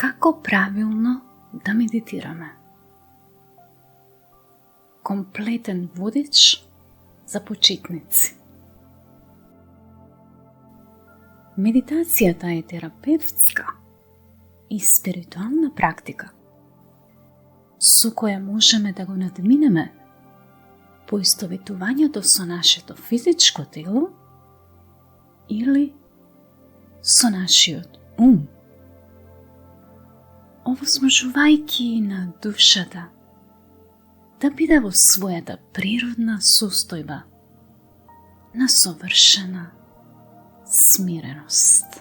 Како правилно да медитираме? Комплетен водич за почетници. Медитацијата е терапевтска и спиритуална практика со која можеме да го надминеме поистоветувањето со нашето физичко тело или со нашиот ум, овозможувајќи на душата да биде во својата природна состојба на совршена смиреност.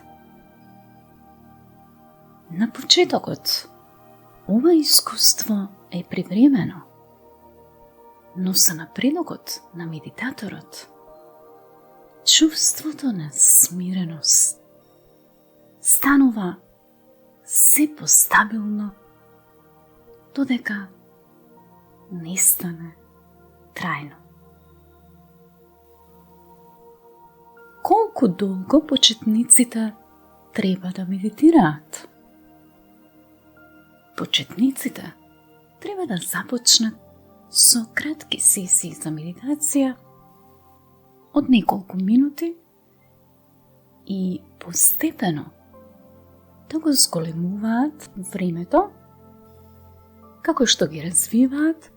На почетокот, ова искуство е привремено, но со напредокот на медитаторот, чувството на смиреност станува се постабилно додека не стане трајно. Колку долго почетниците треба да медитираат? Почетниците треба да започнат со кратки сесии за медитација од неколку минути и постепено да го зголемуваат времето како што ги развиваат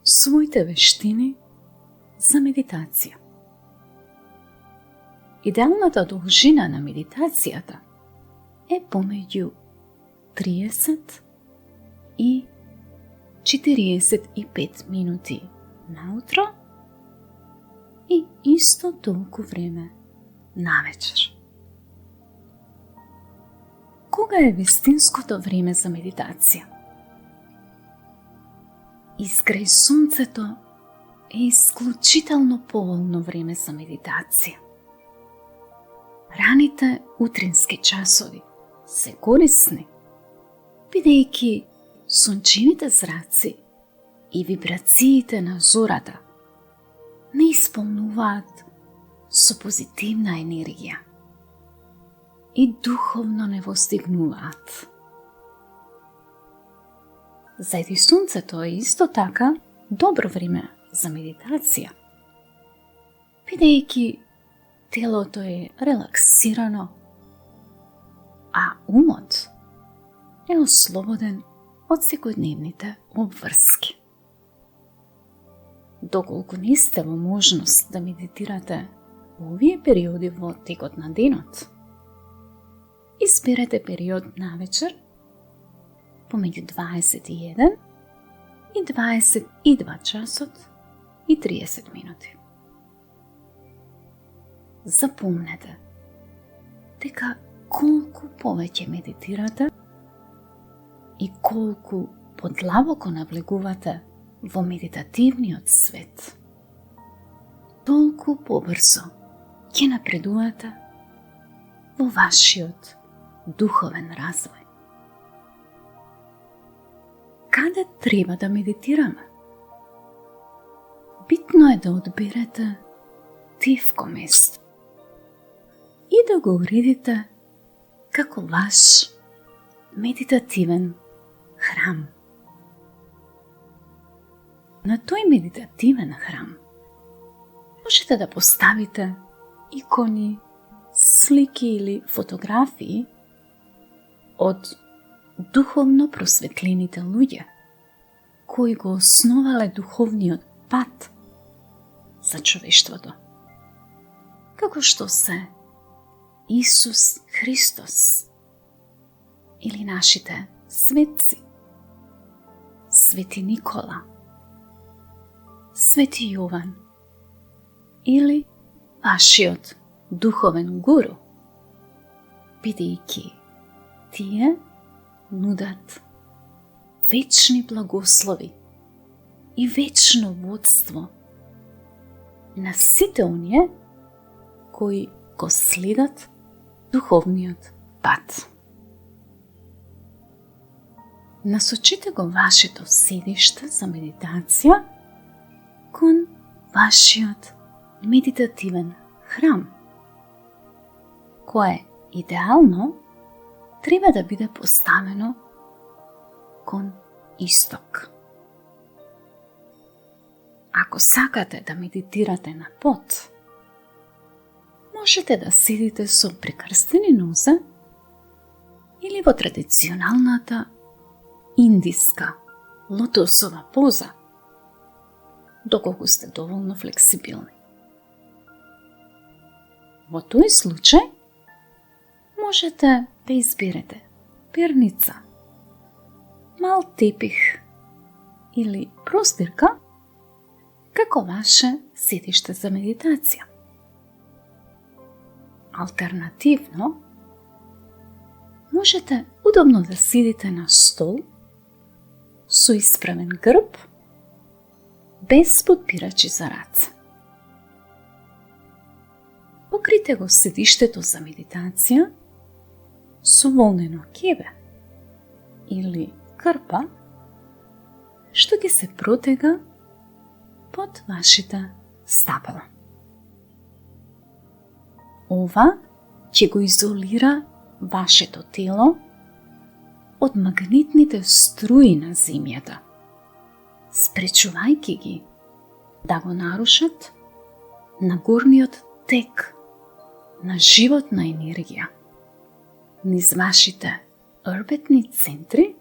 своите вештини за медитација. Идеалната должина на медитацијата е помеѓу 30 и 45 минути наутро и исто толку време навечер. Кога е вистинското време за медитација? Изгреј сонцето е исклучително поволно време за медитација. Раните утрински часови се корисни, бидејќи сончевите зраци и вибрациите на зората не исполнуваат со позитивна енергија и духовно не воздигнуваат. Зајди сонцето е исто така добро време за медитација, бидејќи телото е релаксирано, а умот е ослободен од секојдневните обврски. Доколку не сте во можност да медитирате во овие периоди во текот на денот, изберете период навечер помеѓу 21 и 22 часот и 30 минути. Запомнете дека колку повеќе медитирате и колку подлабоко навлегувате во медитативниот свет, толку побрзо ќе напредувате во вашиот духовен развој. Каде треба да медитираме? Битно е да одберете тивко место и да го уредите како ваш медитативен храм. На тој медитативен храм можете да поставите икони, слики или фотографии од духовно просветлените луѓе кои го основале духовниот пат за човештвото, како што се Исус Христос или нашите светци, Свети Никола, Свети Јован или вашиот духовен гуру, бидејќи тие нудат вечни благослови и вечно водство на сите оние кои го следат духовниот пат. Насочите го вашето седиште за медитација кон вашиот медитативен храм, кое идеално треба да биде поставено кон исток. Ако сакате да медитирате на под, можете да седите со прекрстени нозе или во традиционалната индиска лотосова поза, доколку сте доволно флексибилни. Во тој случај можете да изберете перница, мал тепих или простирка како ваше седиште за медитација. Алтернативно, можете удобно да седите на стол со исправен грб, без подпирачи за раце. Покрите го седиштето за медитација со волнено кебе или крпа, што ќе се протега под вашите стапала. Ова ќе го изолира вашето тело од магнитните струи на земјата, спречувајќи ги да го нарушат нагорниот тек на животна енергија низ вашите орбитни центри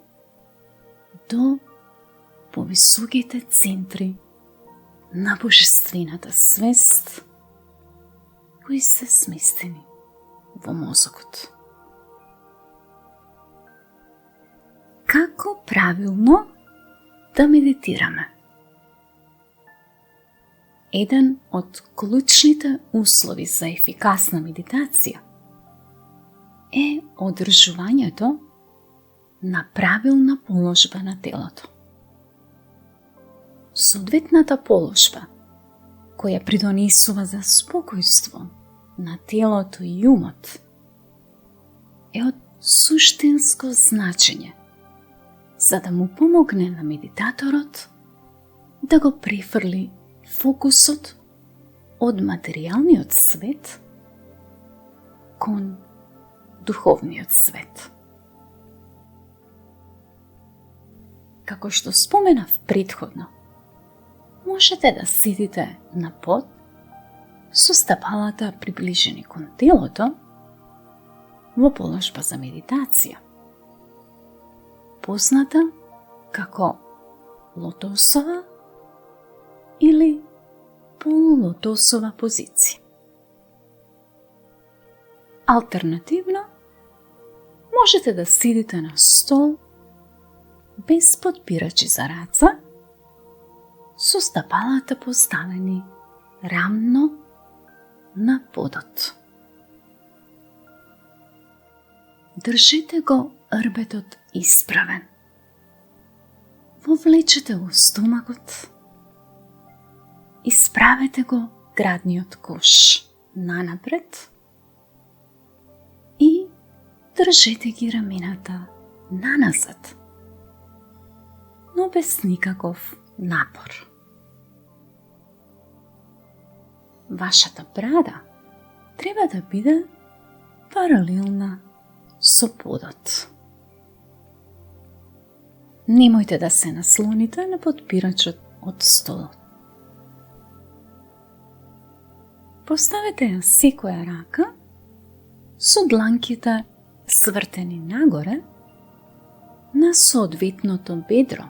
до повисоките центри на божествената свест кои се сместени во мозокот. Како правилно да медитираме? Еден од клучните услови за ефикасна медитација е одржувањето на правилна положба на телото. Соодветната положба, која придонесува за спокојство на телото и умот, е од суштинско значење, за да му помогне на медитаторот да го префрли фокусот од материјалниот свет кон духовниот свет. Како што споменав претходно, можете да седите на под со стапалата приближени кон телото во положба за медитација, позната како лотосова или полулотосова позиција. Алтернативно, можете да седите на стол без подпирачи за раца, со стапалата поставени рамно на подот. Држите го рбетот исправен. Вовлечете го стомакот. Исправете го градниот кош нанапред и држете ги рамената наназад, но без никаков напор. Вашата брада треба да биде паралелна со подот. Немојте да се наслоните на подпирачот од столот. Поставете ја секоја рака со дланките свртени нагоре на соодветното бедро,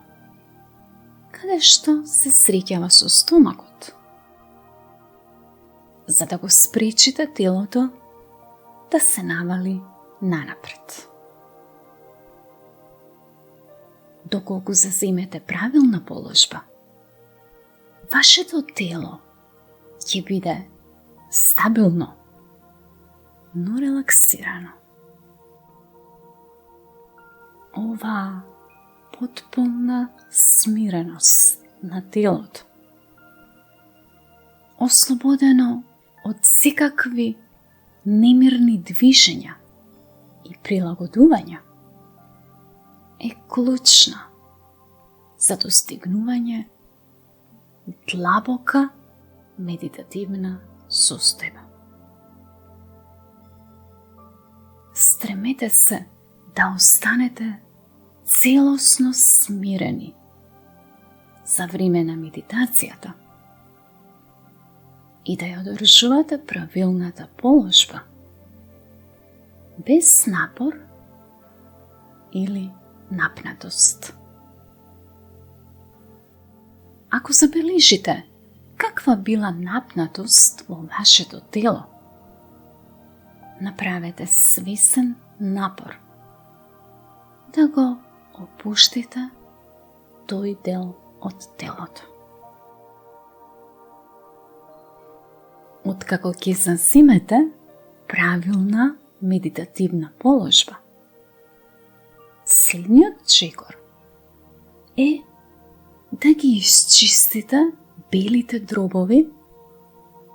каде што се среќава со стомакот, за да го спречите телото да се навали нанапред. Доколку заземете правилна положба, вашето тело ќе биде стабилно, но релаксирано. Ова потполна смиреност на телото, ослободено од секакви немирни движења и прилагодувања, е клучна за достигнување длабока медитативна состојба. Стремете се да останете целосно смирени за време на медитацијата и да ја одржувате правилната положба, без напор или напнатост. Ако забележите каква била напнатост во вашето тело, направете свесен напор да го опуштите тој дел од телото. Откако ќе заземете правилна медитативна положба, следниот чекор е да ги исчистите белите дробови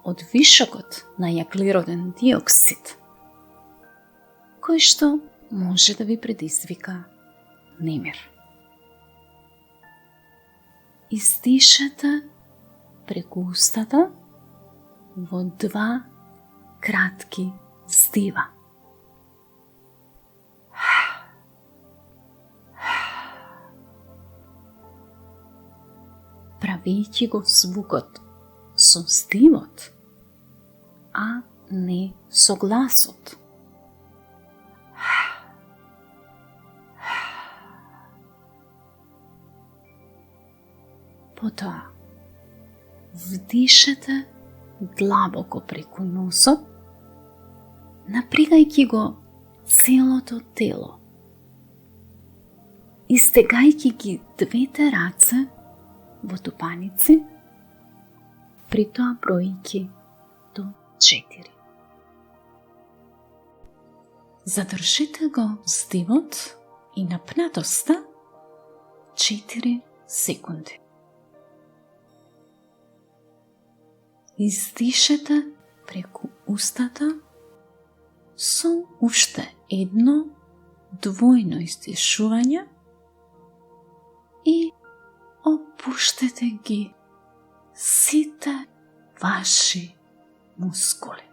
од вишокот на јаглероден диоксид, кој што може да ви предизвика немир. Издишете преку устата во 2 кратки здива. Правејќи го звукот со здивот, а не со гласот. Потоа, вдишете длабоко преку носот, напрягајќи го целото тело, истегајќи ги двете раце во тупаници, при тоа бројќи до 4. Задржите го здивот и напнатоста 4 секунди. Издишете преку устата со уште едно двојно издишување и опуштете ги сите ваши мускули.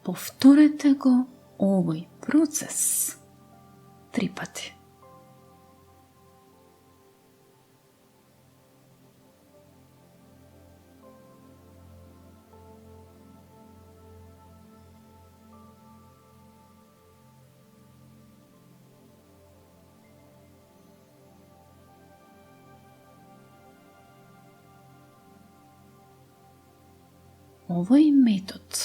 Повторете го овој процес 3 пати. Овој метод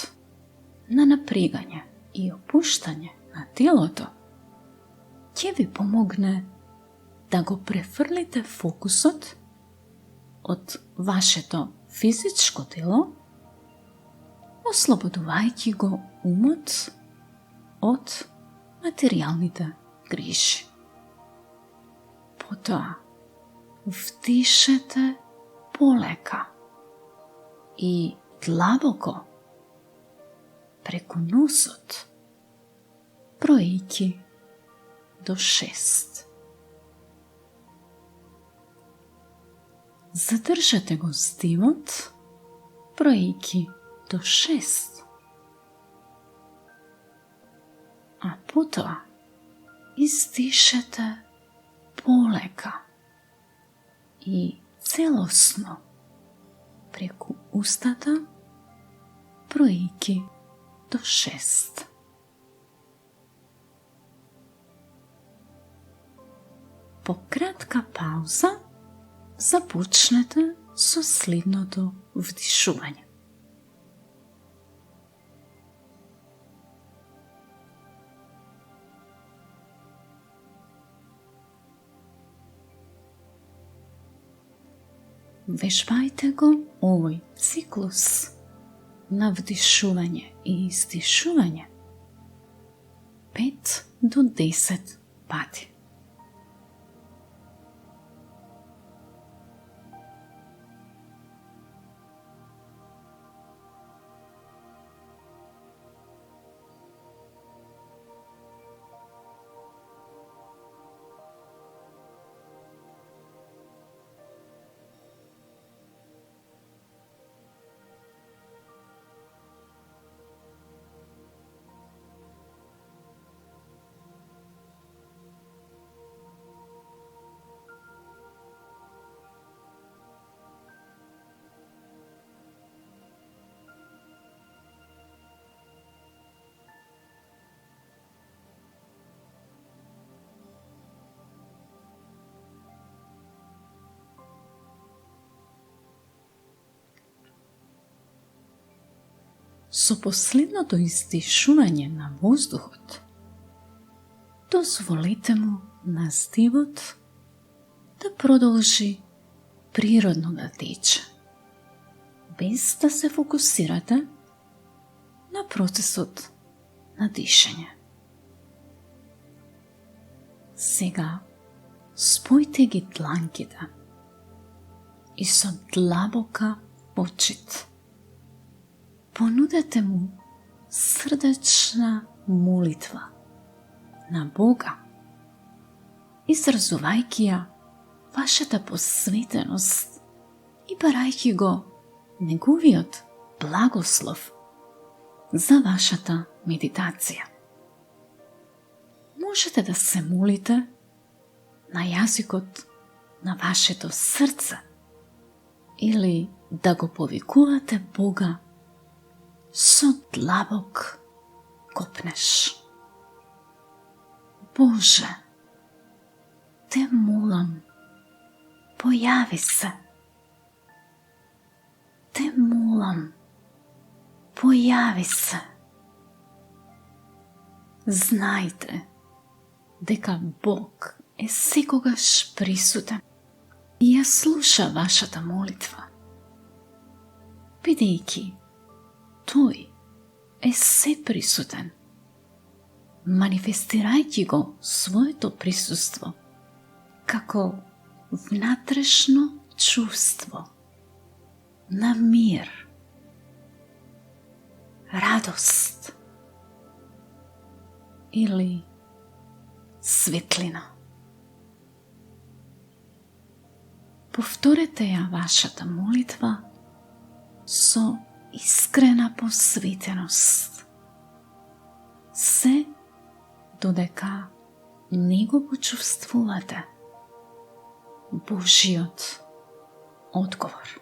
на напрегање и опуштање на телото ќе ви помогне да го префрлите фокусот од вашето физичко тело, ослободувајќи го умот од материјалните грижи. Потоа, вдишете полека и длабоко преку носот, бројќи до 6. Задржате го здивот, бројќи до 6. А потоа издишете полека и целосно преку устата, бројки до 6. По кратка пауза започнете со следното вдишување. Вежбајте го овој циклус на вдишување и издишување 5 до 10 пати. Со последното издишување на воздухот, дозволите му на здивот да продолжи природно да тече, без да се фокусирате на процесот на дишање. Сега спојте ги дланките и со длабока почит понудете му срдечна молитва на Бога, изразувајќи ја вашата посветеност и барајќи го неговиот благослов за вашата медитација. Можете да се молите на јазикот на вашето срце или да го повикувате Бога со длабок копнеш. Боже, те молам, појави се. Те молам, појави се. Знајте дека Бог е секогаш присутен и ја слуша вашата молитва, бидејќи Тој е сеприсутен, манифестирајќи го своето присуство како внатрешно чувство на мир, радост или светлина. Повторете ја вашата молитва со искрена посветеност, се додека не го почувствувате Божиот одговор.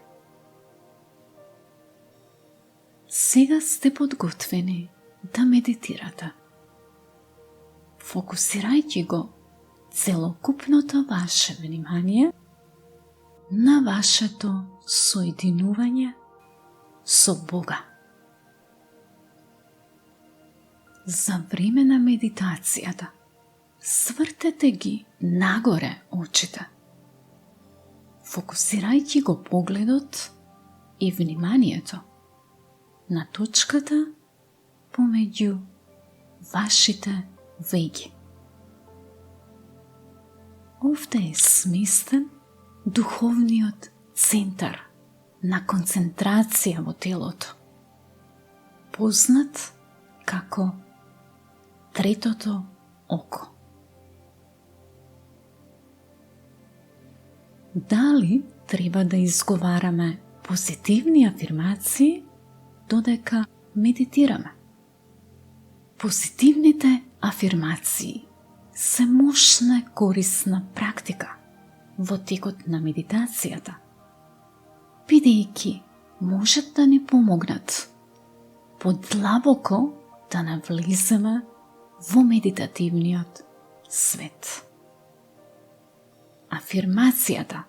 Сега сте подготвени да медитирате. Фокусирајќи го целокупното ваше внимание на вашето соединување со Бога. За време на медитацијата свртете ги нагоре очите, фокусирајќи го погледот и вниманието на точката помеѓу вашите веги. Овде е сместен духовниот центар на концентрација во телото, познат како третото око. Дали треба да изговараме позитивни афирмации додека медитираме? Позитивните афирмации се мощна корисна практика во текот на медитацијата, бидејќи можат да ни помогнат подлабоко да навлеземе во медитативниот свет. Афирмацијата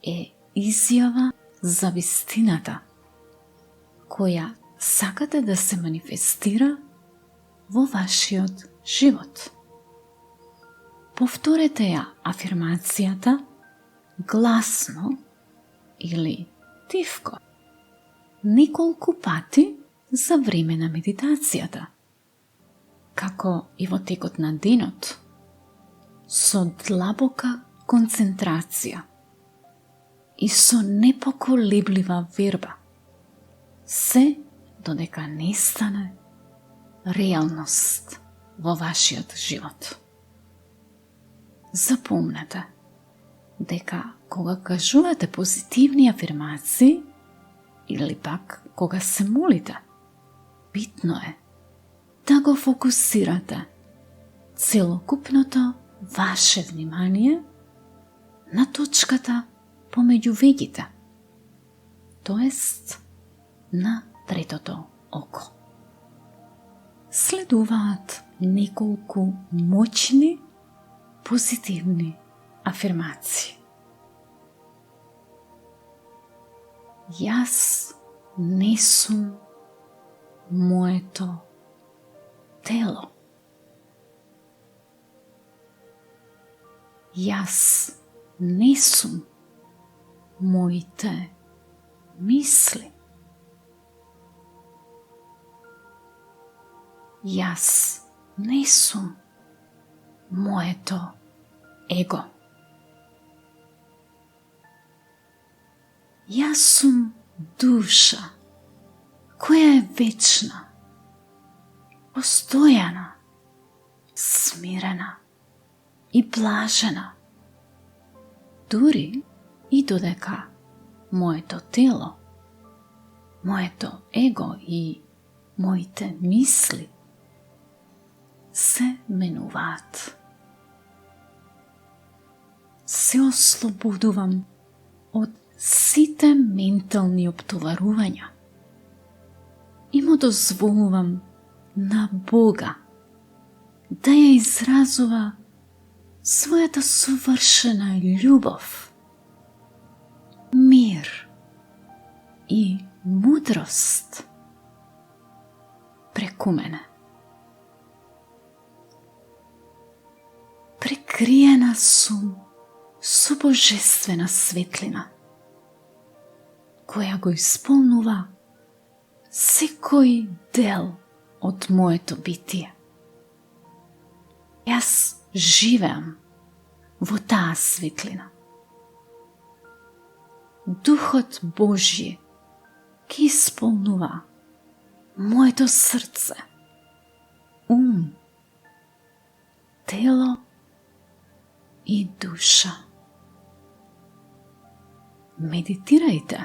е изјава за вистината, која сакате да се манифестира во вашиот живот. Повторете ја афирмацијата гласно или тивко неколку пати за време на медитацијата, како и во текот на денот, со длабока концентрација и со непоколеблива верба, се додека не стане реалност во вашиот живот. Запомнете дека кога кажувате позитивни афирмации или пак кога се молите, битно е да го фокусирате целокупното ваше внимание на точката помеѓу вегите, тоест на третото око. Следуваат неколку моćни позитивни афирмации. Јас не сум моето тело. Јас не сум моите мисли. Јас не сум моето его. Јас сум душа која е вечна, постојана, смирена и блажена. Дури и додека моето тело, моето его и моите мисли се менуваат. Се ослободувам од сите ментални оптоварувања и му дозволувам на Бога да ја изразува својата совршена љубов, мир и мудрост преку мене. Прекриена сум со божествена светлина, која го исполнува секој дел од моето битие. Јас живеам во таа светлина. Духот Божји ки исполнува моето срце, ум, тело и душа. Медитирајте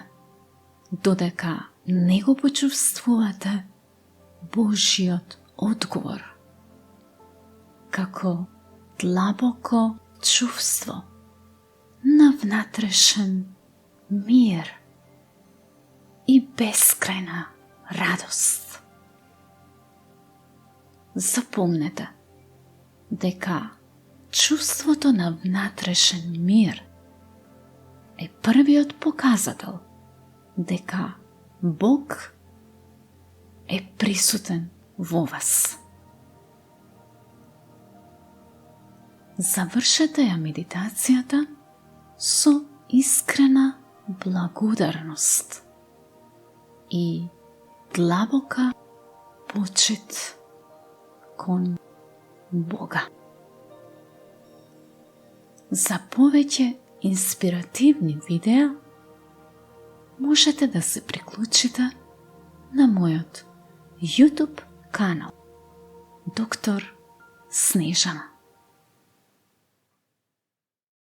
додека не го почувствувате Божјиот одговор како длабоко чувство на внатрешен мир и бескрајна радост. Запомнете дека чувството на внатрешен мир е првиот показател дека Бог е присутен во вас. Завршете ја медитацијата со искрена благодарност и длабока почит кон Бога. За повеќе инспиративни видеа можете да се приклучите на мојот YouTube канал Доктор Снежана.